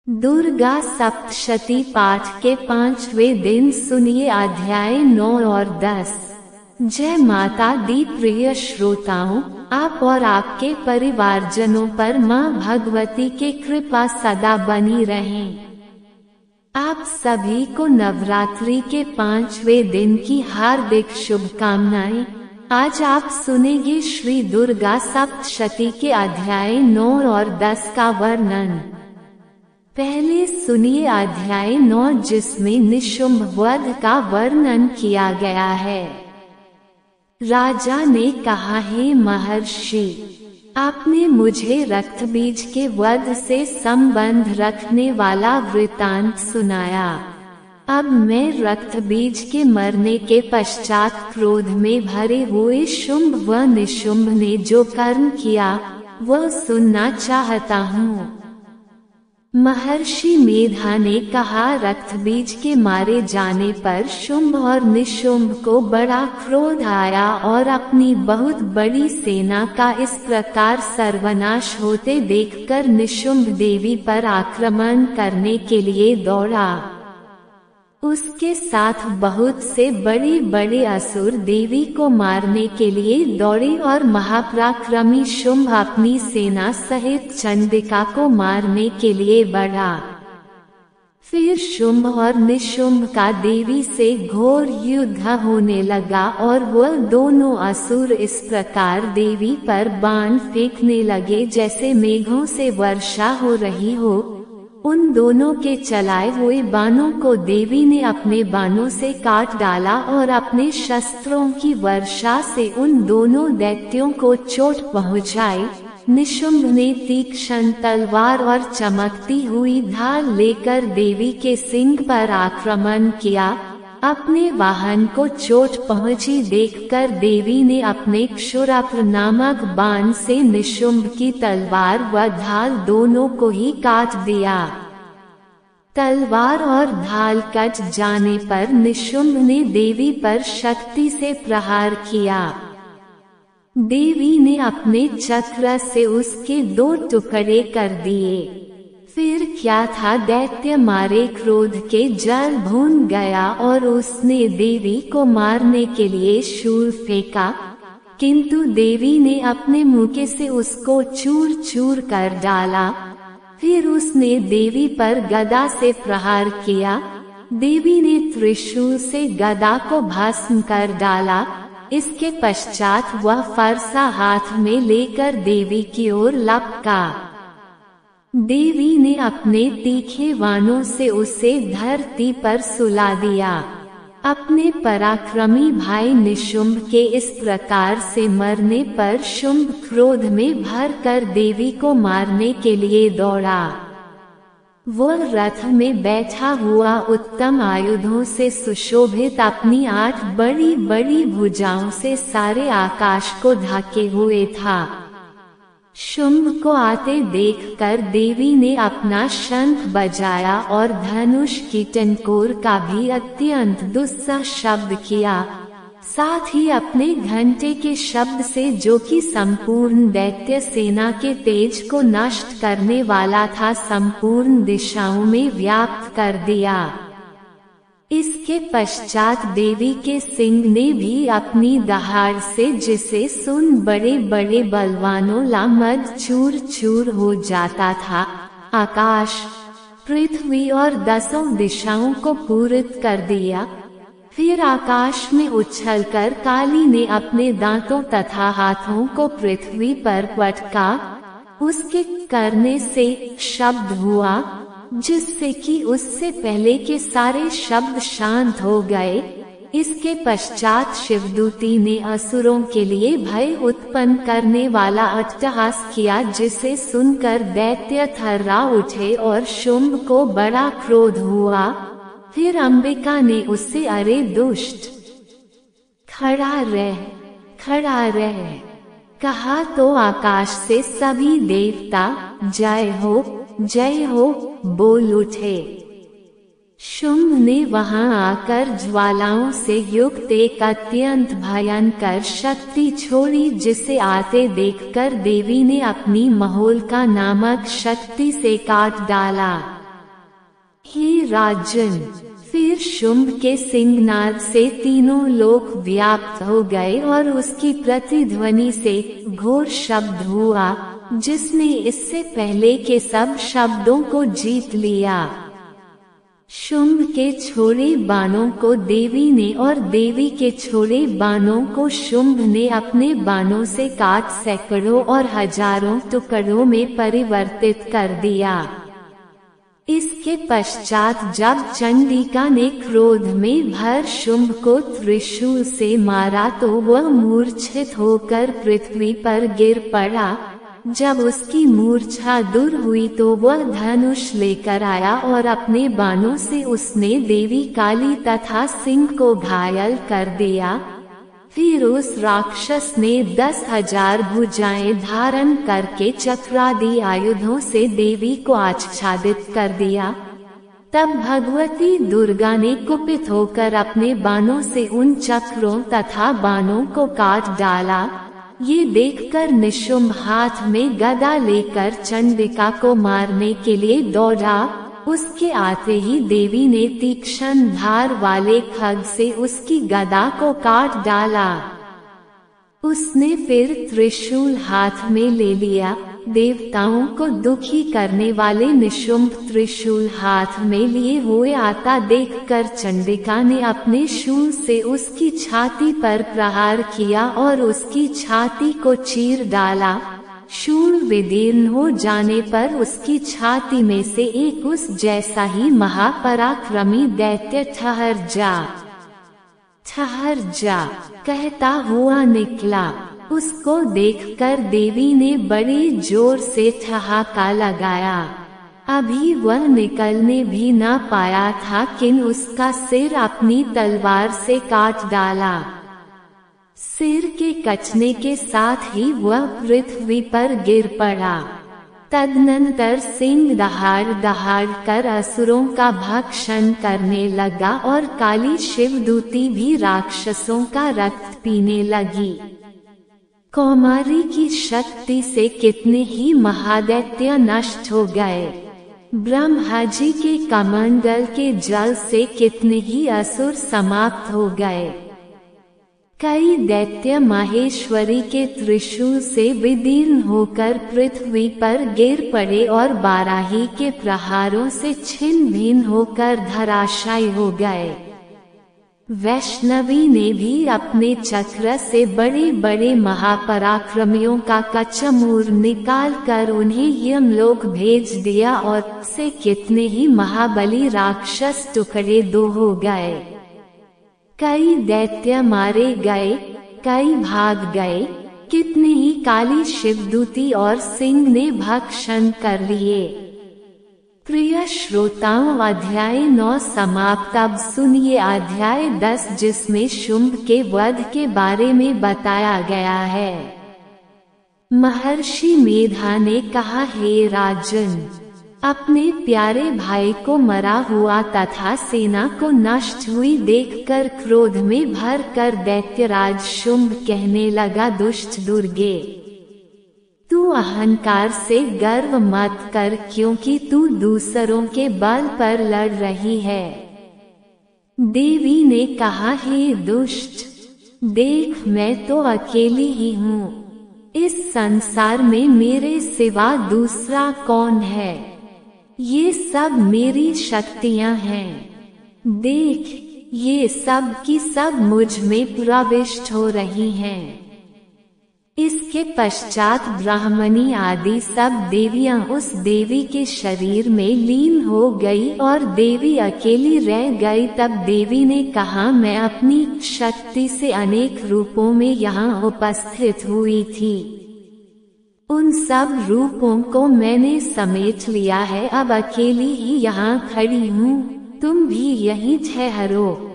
दुर्गा सप्तशती पाठ के 5वें दिन सुनिए अध्याय 9 और 10। जय माता दी। प्रिय श्रोताओं, आप और आपके परिवारजनों पर मां भगवती के कृपा सदा बनी रहे। आप सभी को नवरात्रि के 5वें दिन की हार्दिक शुभकामनाएं। आज आप सुनेंगे श्री दुर्गा सप्तशती के अध्याय 9 और 10 का वर्णन। पहले सुनिए अध्याय 9 जिसमें निशुंभ वध का वर्णन किया गया है। राजा ने कहा, हे महर्षि, आपने मुझे रक्तबीज के वध से संबंध रखने वाला वृतांत सुनाया। अब मैं रक्तबीज के मरने के पश्चात क्रोध में भरे हुए शुंभ व निशुंभ ने जो कर्म किया वह सुनना चाहता हूँ। महर्षि मेधा ने कहा, रक्तबीज के मारे जाने पर शुंभ और निशुंभ को बड़ा क्रोध आया और अपनी बहुत बड़ी सेना का इस प्रकार सर्वनाश होते देखकर निशुंभ देवी पर आक्रमण करने के लिए दौड़ा। उसके साथ बहुत से बड़े बड़े असुर देवी को मारने के लिए दौड़े और महापराक्रमी शुंभ अपनी सेना सहित चंडिका को मारने के लिए बढ़ा। फिर शुंभ और निशुंभ का देवी से घोर युद्ध होने लगा और वह दोनों असुर इस प्रकार देवी पर बाण फेंकने लगे जैसे मेघों से वर्षा हो रही हो। उन दोनों के चलाए हुए बाणों को देवी ने अपने बाणों से काट डाला और अपने शस्त्रों की वर्षा से उन दोनों दैत्यों को चोट पहुंचाई। निशुंभ ने तीक्ष्ण तलवार और चमकती हुई ढाल लेकर देवी के सिंह पर आक्रमण किया। अपने वाहन को चोट पहुंची देखकर देवी ने अपने क्षुरप्र नामक बाण से निशुंभ की तलवार व ढाल दोनों को ही काट दिया। तलवार और ढाल कट जाने पर निशुंभ ने देवी पर शक्ति से प्रहार किया। देवी ने अपने चक्र से उसके 2 टुकड़े कर दिए। फिर क्या था, दैत्य मारे क्रोध के जल भून गया और उसने देवी को मारने के लिए शूल फेंका, किंतु देवी ने अपने मुके से उसको चूर चूर कर डाला। फिर उसने देवी पर गदा से प्रहार किया। देवी ने त्रिशूल से गदा को भस्म कर डाला। इसके पश्चात वह फरसा हाथ में लेकर देवी की ओर लपका। देवी ने अपने तीखे बाणों से उसे धरती पर सुला दिया। अपने पराक्रमी भाई निशुंभ के इस प्रकार से मरने पर शुंभ क्रोध में भरकर देवी को मारने के लिए दौड़ा। वह रथ में बैठा हुआ उत्तम आयुधों से सुशोभित अपनी 8 बड़ी बड़ी भुजाओं से सारे आकाश को ढके हुए था। शुंभ को आते देखकर देवी ने अपना शंख बजाया और धनुष की टंकोर का भी अत्यंत दुस्सह शब्द किया। साथ ही अपने घंटे के शब्द से, जो कि संपूर्ण दैत्य सेना के तेज को नष्ट करने वाला था, संपूर्ण दिशाओं में व्याप्त कर दिया। इसके पश्चात देवी के सिंह ने भी अपनी दहाड़ से, जिसे सुन बड़े बड़े बलवानों ला मद चूर चूर हो जाता था, आकाश, पृथ्वी और 10 दिशाओं को पूरित कर दिया। फिर आकाश में उछलकर काली ने अपने दांतों तथा हाथों को पृथ्वी पर पटका। उसके करने से शब्द हुआ जिससे कि उससे पहले के सारे शब्द शांत हो गए। इसके पश्चात शिवदूती ने असुरों के लिए भय उत्पन्न करने वाला अट्टहास किया, जिसे सुनकर दैत्य थर्रा उठे और शुंभ को बड़ा क्रोध हुआ। फिर अंबिका ने उससे, अरे दुष्ट, खड़ा रह कहा तो आकाश से सभी देवता जय हो बोल उठे। शुंभ ने वहां आकर ज्वालाओं से युक्त एक अत्यंत भयंकर शक्ति छोड़ी, जिसे आते देखकर देवी ने अपनी महोल्का नामक शक्ति से काट डाला। हे राजन, फिर शुंभ के सिंहनाद से तीनों लोक व्याप्त हो गए और उसकी प्रतिध्वनि से घोर शब्द हुआ, जिसने इससे पहले के सब शब्दों को जीत लिया। शुंभ के छोड़े बाणों को देवी ने और देवी के छोड़े बाणों को शुंभ ने अपने बाणों से काट सैकड़ों और हजारों टुकड़ों में परिवर्तित कर दिया। इसके पश्चात जब चंडिका ने क्रोध में भर शुंभ को त्रिशूल से मारा तो वह मूर्छित होकर पृथ्वी पर गिर पड़ा। जब उसकी मूर्छा दूर हुई तो वह धनुष लेकर आया और अपने बाणों से उसने देवी काली तथा सिंह को घायल कर दिया। फिर उस राक्षस ने 10,000 भुजाएं धारण करके चक्रादि आयुधों से देवी को आच्छादित कर दिया। तब भगवती दुर्गा ने कुपित होकर अपने बाणों से उन चक्रों तथा बाणों को काट डाला। ये देखकर निशुंभ हाथ में गदा लेकर चंडिका को मारने के लिए दौड़ा। उसके आते ही देवी ने तीक्ष्ण धार वाले खड्ग से उसकी गदा को काट डाला। उसने फिर त्रिशूल हाथ में ले लिया। देवताओं को दुखी करने वाले निशुंभ त्रिशूल हाथ में लिए हुए आता देखकर चंडिका ने अपने शूल से उसकी छाती पर प्रहार किया और उसकी छाती को चीर डाला। शूल विदीर्ण हो जाने पर उसकी छाती में से एक उस जैसा ही महापराक्रमी दैत्य ठहर जा कहता हुआ निकला। उसको देखकर देवी ने बड़े जोर से ठहाका लगाया। अभी वह निकलने भी न पाया था कि उसका सिर अपनी तलवार से काट डाला। सिर के कचने के साथ ही वह पृथ्वी पर गिर पड़ा। तदनंतर सिंह दहाड़ दहाड़ कर असुरों का भक्षण करने लगा और काली शिवदूती भी राक्षसों का रक्त पीने लगी। कौमारी की शक्ति से कितने ही महादैत्य नष्ट हो गए। ब्रह्मा जी के कमंडल के जल से कितने ही असुर समाप्त हो गए। कई दैत्य माहेश्वरी के त्रिशूल से विदीर्ण होकर पृथ्वी पर गिर पड़े और बाराही के प्रहारों से छिन्न भिन्न होकर धराशायी हो गए। वैष्णवी ने भी अपने चक्र से बड़े बड़े महापराक्रमियों का कचमूर निकाल कर उन्हें यमलोक भेज दिया और से कितने ही महाबली राक्षस टुकड़े दो हो गए। कई दैत्य मारे गए, कई भाग गए, कितने ही काली शिवदूती और सिंह ने भक्षण कर लिए। प्रिय श्रोताओं, अध्याय 9 समाप्त। अब सुनिए अध्याय 10, जिसमें शुंभ के वध के बारे में बताया गया है। महर्षि मेधा ने कहा, हे राजन, अपने प्यारे भाई को मरा हुआ तथा सेना को नष्ट हुई देखकर क्रोध में भरकर दैत्यराज शुंभ कहने लगा, दुष्ट दुर्गे, तू अहंकार से गर्व मत कर, क्योंकि तू दूसरों के बल पर लड़ रही है। देवी ने कहा, हे दुष्ट, देख मैं तो अकेली ही हूँ। इस संसार में मेरे सिवा दूसरा कौन है? ये सब मेरी शक्तियाँ हैं। देख, ये सब की सब मुझ में प्रविष्ट हो रही हैं। इसके पश्चात ब्राह्मणी आदि सब देवियां उस देवी के शरीर में लीन हो गई और देवी अकेली रह गई। तब देवी ने कहा, मैं अपनी शक्ति से अनेक रूपों में यहाँ उपस्थित हुई थी। उन सब रूपों को मैंने समेट लिया है। अब अकेली ही यहाँ खड़ी हूँ, तुम भी यहीं ठहरो।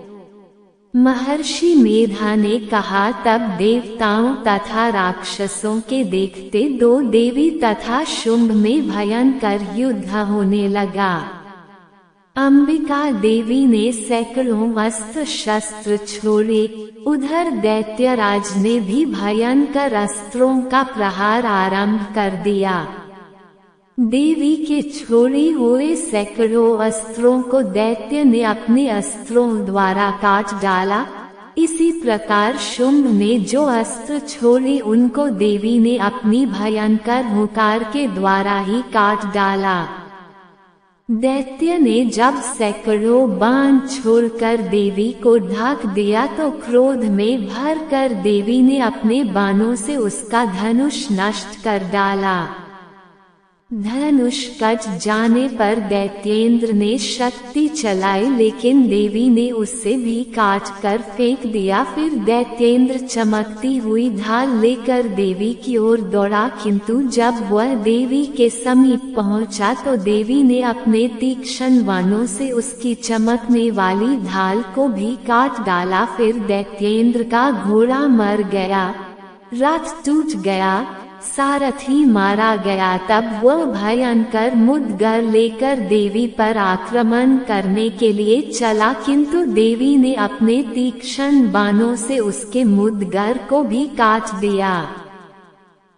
महर्षि मेधा ने कहा, तब देवताओं तथा राक्षसों के देखते दो देवी तथा शुंभ में भयंकर युद्ध होने लगा। अंबिका देवी ने सैकड़ों अस्त्र शस्त्र छोड़े। उधर दैत्यराज ने भी भयंकर अस्त्रों का प्रहार आरंभ कर दिया। देवी के छोड़े हुए सैकड़ों अस्त्रों को दैत्य ने अपने अस्त्रों द्वारा काट डाला। इसी प्रकार शुंभ ने जो अस्त्र छोड़े उनको देवी ने अपनी भयंकर हुंकार के द्वारा ही काट डाला। दैत्य ने जब सैकड़ों बाण छोड़कर देवी को ढक दिया तो क्रोध में भरकर देवी ने अपने बाणों से उसका धनुष नष्ट कर डाला। धनुष कट जाने पर दैत्येंद्र ने शक्ति चलाई, लेकिन देवी ने उससे भी काट कर फेंक दिया। फिर दैत्येंद्र चमकती हुई ढाल लेकर देवी की ओर दौड़ा, किंतु जब वह देवी के समीप पहुंचा तो देवी ने अपने तीक्ष्ण बाणों से उसकी चमकने वाली ढाल को भी काट डाला। फिर दैत्येंद्र का घोड़ा मर गया, रथ टूट गया, सारथी मारा गया। तब वह भयंकर मुद्गर लेकर देवी पर आक्रमण करने के लिए चला, किंतु देवी ने अपने तीक्ष्ण बाणों से उसके मुद्गर को भी काट दिया।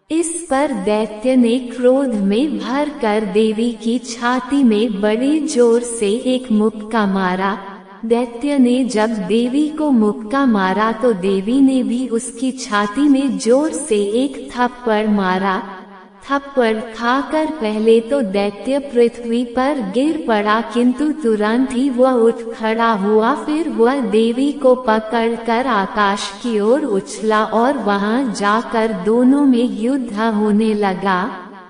इस पर दैत्य ने क्रोध में भरकर देवी की छाती में बड़े जोर से एक मुक्का मारा। दैत्य ने जब देवी को मुक्का मारा तो देवी ने भी उसकी छाती में जोर से एक थप्पड़ मारा। थप्पड़ खाकर पहले तो दैत्य पृथ्वी पर गिर पड़ा, किंतु तुरंत ही वह उठ खड़ा हुआ। फिर वह देवी को पकड़कर आकाश की ओर उछला और वहां जाकर दोनों में युद्ध होने लगा।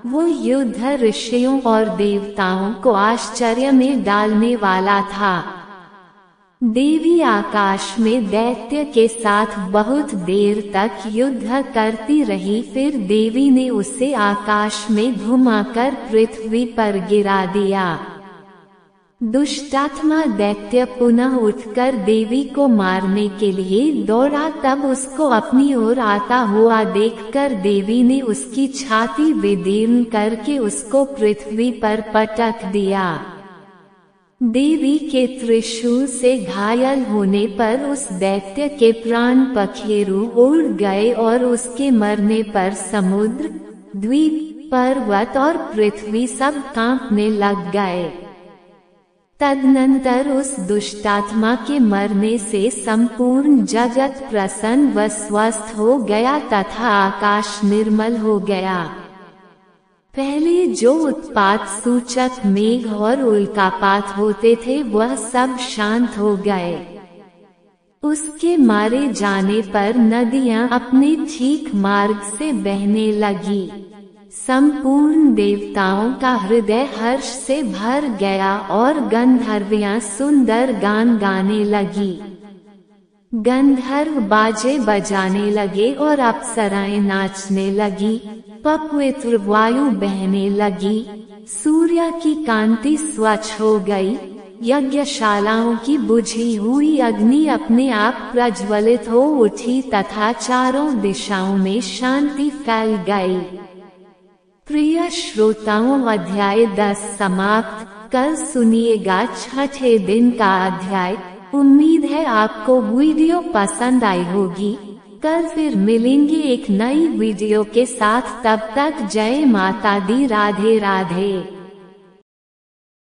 वो युद्ध ऋषियों और देवताओं को आश्चर्य में डालने वाला था। देवी आकाश में दैत्य के साथ बहुत देर तक युद्ध करती रही। फिर देवी ने उसे आकाश में घुमाकर पृथ्वी पर गिरा दिया। दुष्टात्मा दैत्य पुनः उठकर देवी को मारने के लिए दौड़ा। तब उसको अपनी ओर आता हुआ देखकर देवी ने उसकी छाती विदीर्ण करके उसको पृथ्वी पर पटक दिया। देवी के त्रिशूल से घायल होने पर उस दैत्य के प्राण पखेरु उड़ गए और उसके मरने पर समुद्र, द्वीप, पर्वत और पृथ्वी सब कांपने लग गए। तदनंतर उस दुष्टात्मा के मरने से संपूर्ण जगत प्रसन्न व स्वस्थ हो गया तथा आकाश निर्मल हो गया। पहले जो उत्पात सूचक मेघ और उल्कापात होते थे वह सब शांत हो गए। उसके मारे जाने पर नदियां अपने ठीक मार्ग से बहने लगी। संपूर्ण देवताओं का हृदय हर्ष से भर गया और गंधर्वियां सुंदर गान गाने लगी। गंधर्व बाजे बजाने लगे और अप्सराएं नाचने लगी। पवित्र वायु बहने लगी। सूर्य की कांति स्वच्छ हो गई। यज्ञशालाओं की बुझी हुई अग्नि अपने आप प्रज्वलित हो उठी तथा चारों दिशाओं में शांति फैल गई। प्रिय श्रोताओं, अध्याय 10 समाप्त। कल सुनिएगा छठे दिन का अध्याय। उम्मीद है आपको वीडियो पसंद आई होगी। कल फिर मिलेंगे एक नई वीडियो के साथ। तब तक जय माता दी, राधे राधे।